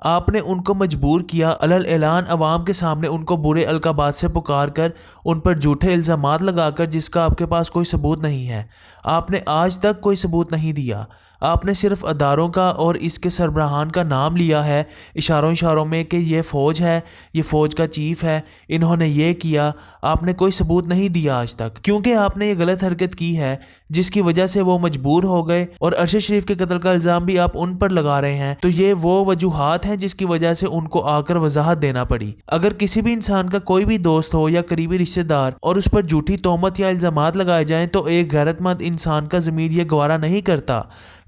آپ نے ان کو مجبور کیا علل اعلان عوام کے سامنے ان کو برے القابات سے پکار کر ان پر جھوٹے الزامات لگا کر جس کا آپ کے پاس کوئی ثبوت نہیں ہے۔ آپ نے آج تک کوئی ثبوت نہیں دیا۔ آپ نے صرف اداروں کا اور اس کے سربراہان کا نام لیا ہے اشاروں میں کہ یہ فوج ہے، یہ فوج کا چیف ہے، انہوں نے یہ کیا۔ آپ نے کوئی ثبوت نہیں دیا آج تک، کیونکہ آپ نے یہ غلط حرکت کی ہے جس کی وجہ سے وہ مجبور ہو گئے، اور ارشد شریف کے قتل کا الزام بھی آپ ان پر لگا رہے ہیں۔ تو یہ وہ وجوہات ہیں جس کی وجہ سے ان کو آ کر وضاحت دینا پڑی۔ اگر کسی بھی انسان کا کوئی بھی دوست ہو یا قریبی رشتہ دار اور اس پر جھوٹی تہمت یا الزامات لگائے جائیں تو ایک غیرت مند انسان کا ضمیر یہ گوارا نہیں کرتا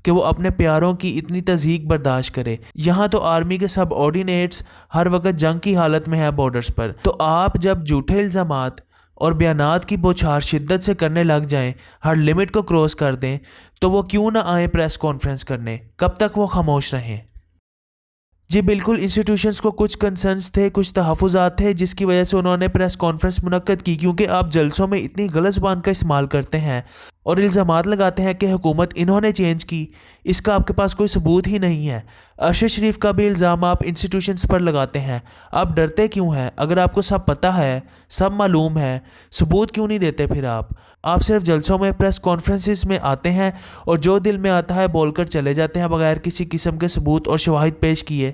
کہ وہ اپنے پیاروں کی اتنی تضحیک برداشت کرے۔ یہاں تو آرمی کے سب آرڈینیٹس ہر وقت جنگ کی حالت میں ہیں بارڈرز پر، تو آپ جب جھوٹے الزامات اور بیانات کی بوچھار شدت سے کرنے لگ جائیں، ہر لمٹ کو کراس کر دیں، تو وہ کیوں نہ آئیں پریس کانفرنس کرنے؟ کب تک وہ خاموش رہیں؟ جی بالکل، انسٹیٹیوشنز کو کچھ کنسرنز تھے، کچھ تحفظات تھے جس کی وجہ سے انہوں نے پریس کانفرنس منعقد کی، کیونکہ آپ جلسوں میں اتنی غلط زبان کا استعمال کرتے ہیں اور الزامات لگاتے ہیں کہ حکومت انہوں نے چینج کی، اس کا آپ کے پاس کوئی ثبوت ہی نہیں ہے۔ ارشد شریف کا بھی الزام آپ انسٹیٹیوشنز پر لگاتے ہیں، آپ ڈرتے کیوں ہیں؟ اگر آپ کو سب پتہ ہے، سب معلوم ہے، ثبوت کیوں نہیں دیتے پھر آپ صرف جلسوں میں پریس کانفرنسز میں آتے ہیں اور جو دل میں آتا ہے بول کر چلے جاتے ہیں بغیر کسی قسم کے ثبوت اور شواہد پیش کیے۔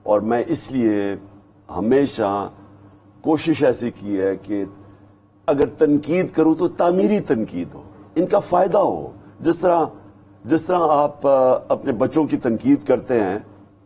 اور میں اس لیے ہمیشہ کوشش ایسی کی ہے کہ اگر تنقید کروں تو تعمیری تنقید ہو، ان کا فائدہ ہو۔ جس طرح آپ اپنے بچوں کی تنقید کرتے ہیں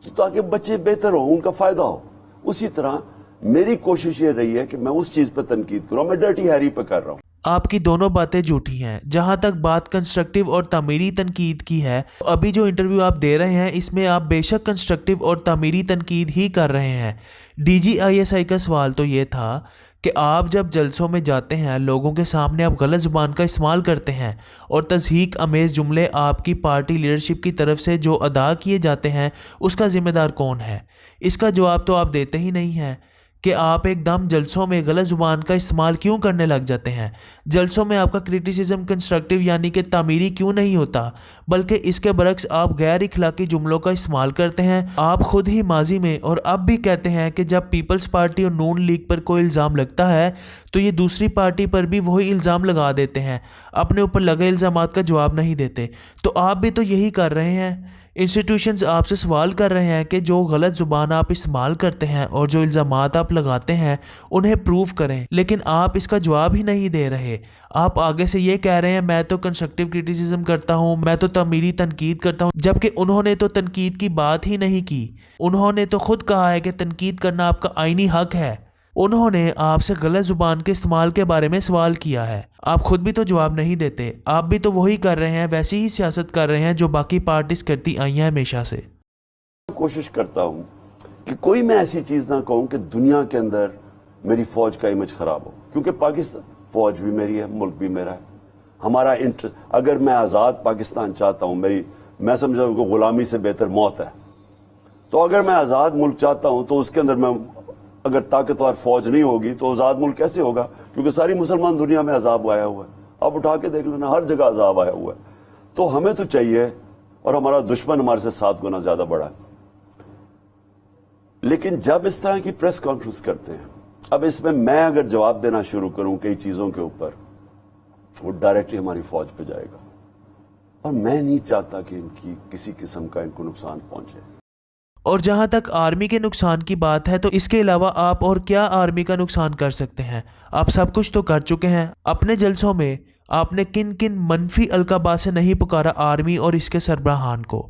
تو تاکہ بچے بہتر ہوں، ان کا فائدہ ہو، اسی طرح میری کوشش یہ رہی ہے کہ میں اس چیز پہ تنقید کروں۔ میں ڈرٹی ہیری پہ کر رہا ہوں۔ آپ کی دونوں باتیں جھوٹی ہیں۔ جہاں تک بات کنسٹرکٹیو اور تعمیری تنقید کی ہے، ابھی جو انٹرویو آپ دے رہے ہیں اس میں آپ بے شک کنسٹرکٹیو اور تعمیری تنقید ہی کر رہے ہیں۔ ڈی جی آئی ایس آئی کا سوال تو یہ تھا کہ آپ جب جلسوں میں جاتے ہیں، لوگوں کے سامنے آپ غلط زبان کا استعمال کرتے ہیں اور تضحیک امیز جملے آپ کی پارٹی لیڈرشپ کی طرف سے جو ادا کیے جاتے ہیں، اس کا ذمہ دار کون ہے؟ اس کا جواب تو آپ دیتے ہی نہیں ہیں کہ آپ ایک دم جلسوں میں غلط زبان کا استعمال کیوں کرنے لگ جاتے ہیں۔ جلسوں میں آپ کا کرٹیسزم کنسٹرکٹیو یعنی کہ تعمیری کیوں نہیں ہوتا، بلکہ اس کے برعکس آپ غیر اخلاقی جملوں کا استعمال کرتے ہیں۔ آپ خود ہی ماضی میں اور اب بھی کہتے ہیں کہ جب پیپلز پارٹی اور نون لیگ پر کوئی الزام لگتا ہے تو یہ دوسری پارٹی پر بھی وہی الزام لگا دیتے ہیں، اپنے اوپر لگے الزامات کا جواب نہیں دیتے۔ تو آپ بھی تو یہی کر رہے ہیں۔ انسٹیٹیوشنز آپ سے سوال کر رہے ہیں کہ جو غلط زبان آپ استعمال کرتے ہیں اور جو الزامات آپ لگاتے ہیں انہیں پروف کریں، لیکن آپ اس کا جواب ہی نہیں دے رہے۔ آپ آگے سے یہ کہہ رہے ہیں میں تو کنسٹرکٹیو کرٹیسزم کرتا ہوں، میں تو تعمیری تنقید کرتا ہوں، جبکہ انہوں نے تو تنقید کی بات ہی نہیں کی۔ انہوں نے تو خود کہا ہے کہ تنقید کرنا آپ کا آئینی حق ہے۔ انہوں نے آپ سے غلط زبان کے استعمال کے بارے میں سوال کیا ہے، آپ خود بھی تو جواب نہیں دیتے۔ آپ بھی تو وہی کر رہے ہیں، ویسی ہی سیاست کر رہے ہیں جو باقی پارٹیز کرتی آئی ہیں ہمیشہ سے۔ کوشش کرتا ہوں کہ کوئی میں ایسی چیز نہ کہوں کہ دنیا کے اندر میری فوج کا امیج خراب ہو، کیونکہ پاکستان فوج بھی میری ہے، ملک بھی میرا ہے۔ ہمارا اگر میں آزاد پاکستان چاہتا ہوں، میں سمجھتا ہوں کہ غلامی سے بہتر موت ہے، تو اگر میں آزاد ملک چاہتا ہوں تو اس کے اندر اگر طاقتور فوج نہیں ہوگی تو آزاد ملک کیسے ہوگا؟ کیونکہ ساری مسلمان دنیا میں عذاب آیا ہوا ہے، آپ اٹھا کے دیکھ لینا، ہر جگہ عذاب آیا ہوا ہے۔ تو ہمیں تو چاہیے، اور ہمارا دشمن ہمارے سے 7 گنا زیادہ بڑا ہے، لیکن جب اس طرح کی پریس کانفرنس کرتے ہیں، اب اس میں اگر جواب دینا شروع کروں کئی چیزوں کے اوپر، وہ ڈائریکٹلی ہماری فوج پہ جائے گا، اور میں نہیں چاہتا کہ ان کی کسی قسم کا ان کو نقصان پہنچے۔ اور جہاں تک آرمی کے نقصان کی بات ہے تو اس کے علاوہ آپ اور کیا آرمی کا نقصان کر سکتے ہیں؟ آپ سب کچھ تو کر چکے ہیں۔ اپنے جلسوں میں آپ نے کن کن منفی القابات سے نہیں پکارا آرمی اور اس کے سربراہان کو؟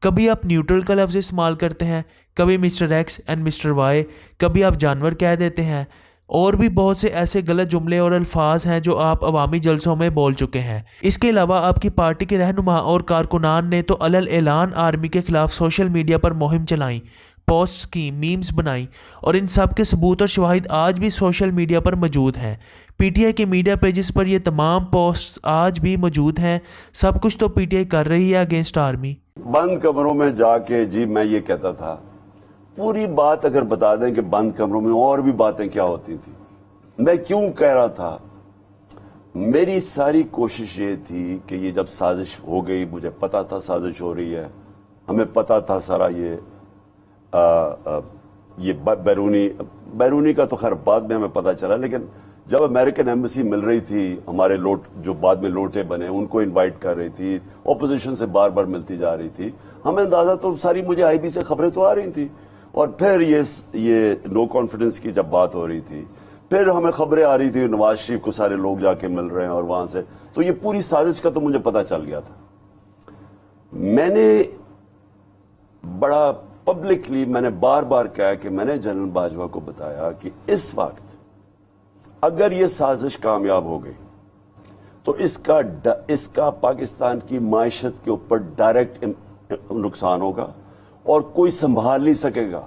کبھی آپ نیوٹرل کا لفظ استعمال کرتے ہیں، کبھی mister X and mister Y, کبھی آپ جانور کہہ دیتے ہیں، اور بھی بہت سے ایسے غلط جملے اور الفاظ ہیں جو آپ عوامی جلسوں میں بول چکے ہیں۔ اس کے علاوہ آپ کی پارٹی کے رہنما اور کارکنان نے تو علل اعلان آرمی کے خلاف سوشل میڈیا پر مہم چلائیں، پوسٹس کی، میمز بنائیں، اور ان سب کے ثبوت اور شواہد آج بھی سوشل میڈیا پر موجود ہیں۔ پی ٹی آئی کے میڈیا پیجز پر یہ تمام پوسٹس آج بھی موجود ہیں۔ سب کچھ تو پی ٹی آئی کر رہی ہے اگینسٹ آرمی۔ بند کمروں میں جا کے میں یہ کہتا تھا، پوری بات اگر بتا دیں کہ بند کمروں میں اور بھی باتیں کیا ہوتی تھی، میں کیوں کہہ رہا تھا۔ میری ساری کوشش یہ تھی کہ یہ جب سازش ہو گئی، مجھے پتا تھا سازش ہو رہی ہے، ہمیں پتا تھا سارا یہ، یہ بیرونی کا تو خیر بعد میں ہمیں پتہ چلا، لیکن جب امریکن ایمبیسی مل رہی تھی ہمارے جو بعد میں لوٹے بنے ان کو انوائٹ کر رہی تھی، اپوزیشن سے بار بار ملتی جا رہی تھی، ہمیں اندازہ تو ساری مجھے آئی بی سے خبریں تو آ رہی تھیں، اور پھر یہ نو کانفیڈنس کی جب بات ہو رہی تھی پھر ہمیں خبریں آ رہی تھی نواز شریف کو سارے لوگ جا کے مل رہے ہیں اور وہاں سے، تو یہ پوری سازش کا تو مجھے پتہ چل گیا تھا۔ میں نے بڑا پبلکلی میں نے بار بار کہا کہ میں نے جنرل باجوہ کو بتایا کہ اس وقت اگر یہ سازش کامیاب ہو گئی تو اس کا پاکستان کی معیشت کے اوپر ڈائریکٹ نقصان ہوگا اور کوئی سنبھال نہیں سکے گا۔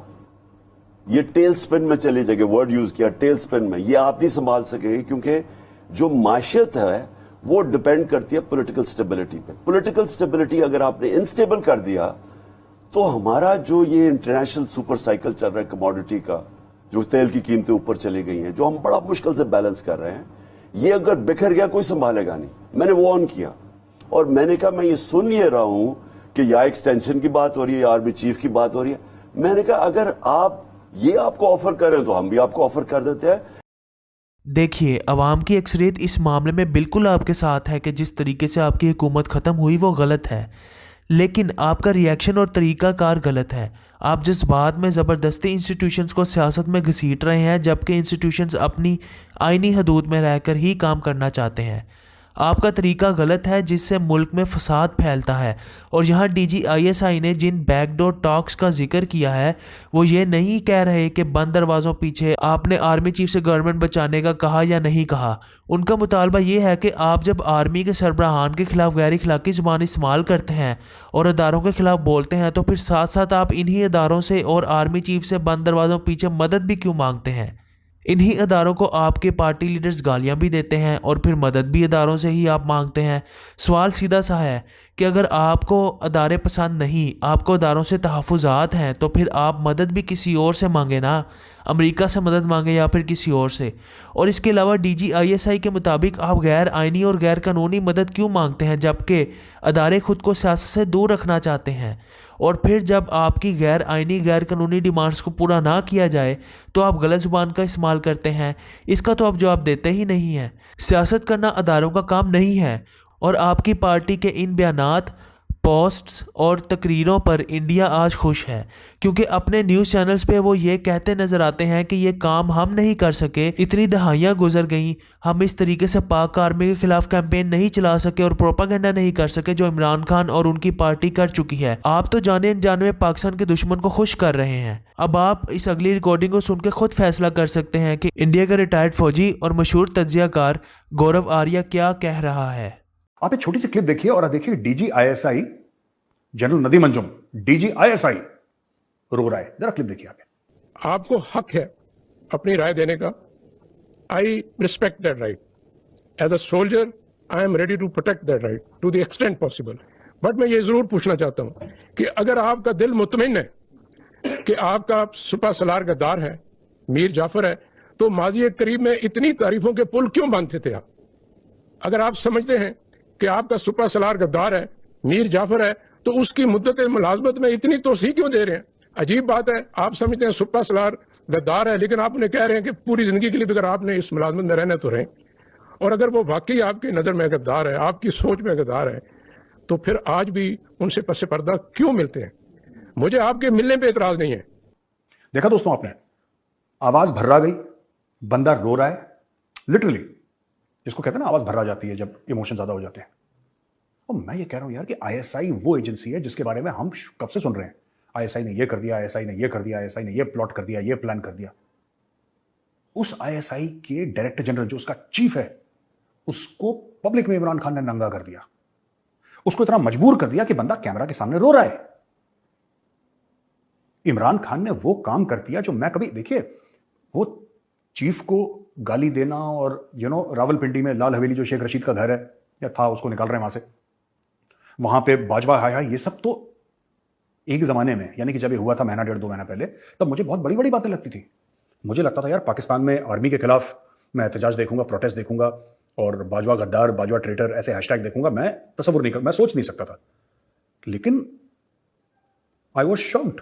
یہ ٹیل سپن میں چلی جائے گی، ورڈ یوز کیا ٹیل سپن میں، یہ آپ نہیں سنبھال سکے گی، کیونکہ جو معیشت ہے وہ ڈیپینڈ کرتی ہے پولیٹیکل سٹیبلٹی پہ۔ پولیٹیکل سٹیبلٹی اگر آپ نے انسٹیبل کر دیا تو ہمارا جو یہ انٹرنیشنل سپر سائیکل چل رہا ہے کموڈٹی کا، جو تیل کی قیمتیں اوپر چلی گئی ہیں، جو ہم بڑا مشکل سے بیلنس کر رہے ہیں، یہ اگر بکھر گیا کوئی سنبھالے گا نہیں۔ میں نے وہ آن کیا اور میں نے کہا میں یہ سن یہ رہا ہوں کہ یا ایکسٹینشن کی بات ہو رہی ہے یا آرمی چیف کی بات ہو رہی ہے، میں نے کہا اگر آپ کو آفر کر رہے ہیں تو ہم بھی آپ کو آفر کر دیتے ہیں۔ دیکھیے، عوام کی اکثریت اس معاملے میں بالکل آپ کے ساتھ ہے کہ جس طریقے سے آپ کی حکومت ختم ہوئی وہ غلط ہے، لیکن آپ کا ریئیکشن اور طریقہ کار غلط ہے۔ آپ جذبات میں زبردستی انسٹیٹیوشنز کو سیاست میں گھسیٹ رہے ہیں، جبکہ انسٹیٹیوشنز اپنی آئینی حدود میں رہ کر ہی کام کرنا چاہتے ہیں۔ آپ کا طریقہ غلط ہے جس سے ملک میں فساد پھیلتا ہے، اور یہاں ڈی جی آئی ایس آئی نے جن بیک ڈور ٹاکس کا ذکر کیا ہے وہ یہ نہیں کہہ رہے کہ بند دروازوں پیچھے آپ نے آرمی چیف سے گورنمنٹ بچانے کا کہا یا نہیں کہا۔ ان کا مطالبہ یہ ہے کہ آپ جب آرمی کے سربراہان کے خلاف غیر اخلاقی زبان استعمال کرتے ہیں اور اداروں کے خلاف بولتے ہیں تو پھر ساتھ ساتھ آپ انہی اداروں سے اور آرمی چیف سے بند دروازوں پیچھے مدد بھی کیوں مانگتے ہیں؟ انہی اداروں کو آپ کے پارٹی لیڈرز گالیاں بھی دیتے ہیں اور پھر مدد بھی اداروں سے ہی آپ مانگتے ہیں۔ سوال سیدھا سا ہے کہ اگر آپ کو ادارے پسند نہیں، آپ کو اداروں سے تحفظات ہیں، تو پھر آپ مدد بھی کسی اور سے مانگیں نا، امریکہ سے مدد مانگیں یا پھر کسی اور سے۔ اور اس کے علاوہ ڈی جی آئی ایس آئی کے مطابق آپ غیر آئینی اور غیر قانونی مدد کیوں مانگتے ہیں جبکہ ادارے خود کو سیاست سے دور رکھنا چاہتے ہیں؟ اور پھر جب آپ کی غیر آئینی غیر قانونی ڈیمانڈز کو پورا نہ کیا جائے تو آپ غلط زبان کا استعمال کرتے ہیں۔ اس کا تو آپ جواب دیتے ہی نہیں ہیں۔ سیاست کرنا اداروں کا کام نہیں ہے، اور آپ کی پارٹی کے ان بیانات، پوسٹس اور تقریروں پر انڈیا آج خوش ہے، کیونکہ اپنے نیوز چینلز پہ وہ یہ کہتے نظر آتے ہیں کہ یہ کام ہم نہیں کر سکے، اتنی دہائیاں گزر گئیں، ہم اس طریقے سے پاک آرمی کے خلاف کیمپین نہیں چلا سکے اور پروپیگنڈا نہیں کر سکے جو عمران خان اور ان کی پارٹی کر چکی ہے۔ آپ تو جانے انجانے میں پاکستان کے دشمن کو خوش کر رہے ہیں۔ اب آپ اس اگلی ریکارڈنگ کو سن کے خود فیصلہ کر سکتے ہیں کہ انڈیا کا ریٹائرڈ فوجی اور مشہور تجزیہ کار گورو آریہ کیا کہہ رہا ہے۔ آپ ایک چھوٹی سی کلپ دیکھیے اور دیکھیے D G I S I general Nadeem Anjum, D G I S I رو رہا ہے، ذرا کلپ دیکھیے آپ کو حق ہے اپنی رائے دینے کا۔ I respect that right as a soldier, I am ready to protect that right to the extent possible. But میں یہ ضرور پوچھنا چاہتا ہوں کہ اگر آپ کا دل مطمئن ہے کہ آپ کا سپہ سالار غدار ہے، میر جعفر ہے، تو ماضی قریب میں اتنی تعریفوں کے پل کیوں باندھتے تھے آپ؟ اگر آپ سمجھتے ہیں کہ آپ کا سپہ سالار غدار ہے، میر جعفر ہے، تو اس کی مدت ملازمت میں اتنی توسیع کیوں دے رہے ہیں؟ عجیب بات ہے، آپ سمجھتے ہیں سپہ سالار غدار ہے لیکن آپ نے کہہ رہے ہیں کہ پوری زندگی کے لیے اگر آپ نے اس ملازمت میں رہنا تو رہیں، اور اگر وہ واقعی آپ کی نظر میں غدار ہے، آپ کی سوچ میں غدار ہے، تو پھر آج بھی ان سے پس پردہ کیوں ملتے ہیں؟ مجھے آپ کے ملنے پہ اعتراض نہیں ہے۔ دیکھا دوستوں آپ نے، آواز بھرا گئی، بندہ رو رہا ہے لٹرلی، جس کو کہتے ہیں نا آواز بھرا جاتی ہے جب ایموشن زیادہ ہو جاتے ہیں۔ اور میں یہ کہہ رہا ہوں یار کہ آئی ایس آئی وہ ایجنسی ہے جس کے بارے میں ہم کب سے سن رہے ہیں، آئی ایس آئی نے یہ کر دیا، آئی ایس آئی نے یہ کر دیا، آئی ایس آئی نے یہ پلاٹ کر دیا، یہ پلان کر دیا۔ اس آئی ایس آئی کے ڈائریکٹر جنرل جو اس کا چیف ہے، اس کو پبلک میں عمران خان نے ننگا کر دیا، اس کو اتنا مجبور کر دیا کہ بندہ کیمرہ کے سامنے رو رہا ہے۔ عمران خان نے وہ کام کر دیا جو میں کبھی، دیکھیے وہ چیف کو گالی دینا اور راول پنڈی میں لال حویلی جو شیخ رشید کا گھر ہے یا تھا اس کو نکال رہے ہیں وہاں سے، وہاں پہ باجوہ ہایا، یہ سب تو ایک زمانے میں، یعنی کہ جب یہ ہوا تھا مہینہ ڈیڑھ دو مہینہ پہلے، تب مجھے بہت بڑی بڑی باتیں لگتی تھی۔ مجھے لگتا تھا یار پاکستان میں آرمی کے خلاف میں احتجاج دیکھوں گا، پروٹیسٹ دیکھوں گا، اور باجوہ غدار، باجوہ ٹریٹر ایسے ہیش ٹیگ دیکھوں گا، میں تصور نہیں میں سوچ نہیں سکتا تھا۔ لیکن آئی واز شاکڈ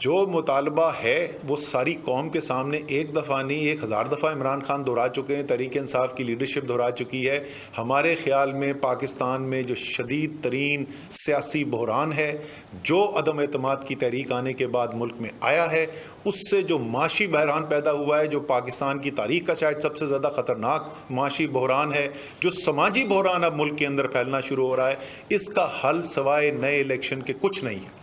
جو مطالبہ ہے وہ ساری قوم کے سامنے ایک دفعہ نہیں 1000 دفعہ عمران خان دہرا چکے ہیں، تحریک انصاف کی لیڈرشپ دہرا چکی ہے۔ ہمارے خیال میں پاکستان میں جو شدید ترین سیاسی بحران ہے، جو عدم اعتماد کی تحریک آنے کے بعد ملک میں آیا ہے، اس سے جو معاشی بحران پیدا ہوا ہے، جو پاکستان کی تاریخ کا شاید سب سے زیادہ خطرناک معاشی بحران ہے، جو سماجی بحران اب ملک کے اندر پھیلنا شروع ہو رہا ہے، اس کا حل سوائے نئے الیکشن کے کچھ نہیں ہے۔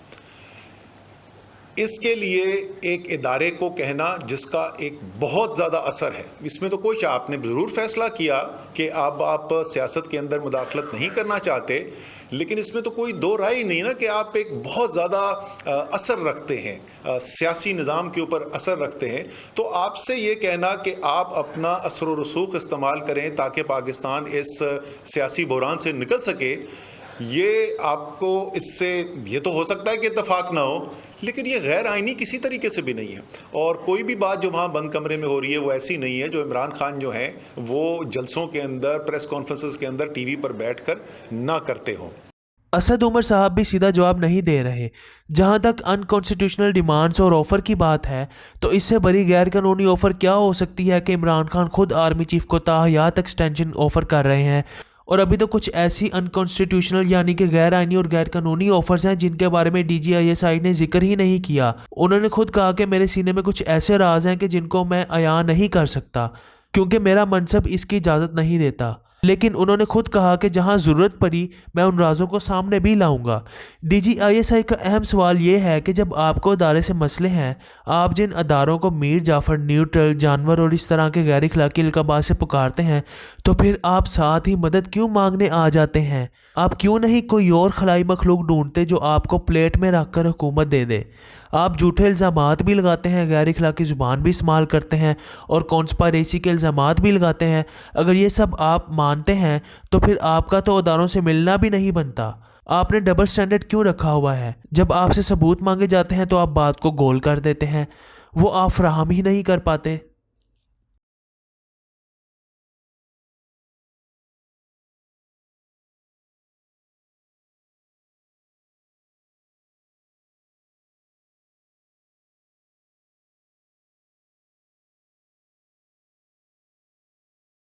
اس کے لیے ایک ادارے کو کہنا جس کا ایک بہت زیادہ اثر ہے، اس میں تو کوئی آپ نے ضرور فیصلہ کیا کہ اب آپ سیاست کے اندر مداخلت نہیں کرنا چاہتے، لیکن اس میں تو کوئی دو رائے نہیں نا کہ آپ ایک بہت زیادہ اثر رکھتے ہیں، سیاسی نظام کے اوپر اثر رکھتے ہیں، تو آپ سے یہ کہنا کہ آپ اپنا اثر و رسوخ استعمال کریں تاکہ پاکستان اس سیاسی بحران سے نکل سکے، یہ آپ کو اس سے یہ تو ہو سکتا ہے کہ اتفاق نہ ہو، لیکن یہ غیر آئینی کسی طریقے سے بھی نہیں ہے۔ اور کوئی بھی بات جو وہاں بند کمرے میں ہو رہی ہے وہ ایسی نہیں ہے جو عمران خان جو ہیں وہ جلسوں کے اندر، پریس کانفرنسز کے اندر ٹی وی پر بیٹھ کر نہ کرتے ہوں۔ اسد عمر صاحب بھی سیدھا جواب نہیں دے رہے۔ جہاں تک انکانسٹیٹیوشنل ڈیمانڈز اور آفر کی بات ہے تو اس سے بڑی غیر قانونی آفر کیا ہو سکتی ہے کہ عمران خان خود آرمی چیف کو تاحیات ایکسٹینشن آفر کر رہے ہیں، اور ابھی تو کچھ ایسی انکانسٹیٹیوشنل یعنی کہ غیر آئینی اور غیر قانونی آفرز ہیں جن کے بارے میں ڈی جی آئی ایس آئی نے ذکر ہی نہیں کیا۔ انہوں نے خود کہا کہ میرے سینے میں کچھ ایسے راز ہیں کہ جن کو میں عیاں نہیں کر سکتا کیونکہ میرا منصب اس کی اجازت نہیں دیتا، لیکن انہوں نے خود کہا کہ جہاں ضرورت پڑی میں ان رازوں کو سامنے بھی لاؤں گا۔ ڈی جی آئی ایس آئی کا اہم سوال یہ ہے کہ جب آپ کو ادارے سے مسئلے ہیں، آپ جن اداروں کو میر جعفر، نیوٹرل، جانور اور اس طرح کے غیر اخلاقی القابات سے پکارتے ہیں، تو پھر آپ ساتھ ہی مدد کیوں مانگنے آ جاتے ہیں؟ آپ کیوں نہیں کوئی اور خلائی مخلوق ڈھونڈتے جو آپ کو پلیٹ میں رکھ کر حکومت دے دے؟ آپ جھوٹے الزامات بھی لگاتے ہیں، غیر اخلاقی زبان بھی استعمال کرتے ہیں اور کانسپائریسی کے الزامات بھی لگاتے ہیں۔ اگر یہ سب آپ مانتے ہیں تو پھر آپ کا تو اداروں سے ملنا بھی نہیں بنتا۔ آپ نے ڈبل سٹینڈرڈ کیوں رکھا ہوا ہے؟ جب آپ سے ثبوت مانگے جاتے ہیں تو آپ بات کو گول کر دیتے ہیں، وہ آپ فراہم ہی نہیں کر پاتے۔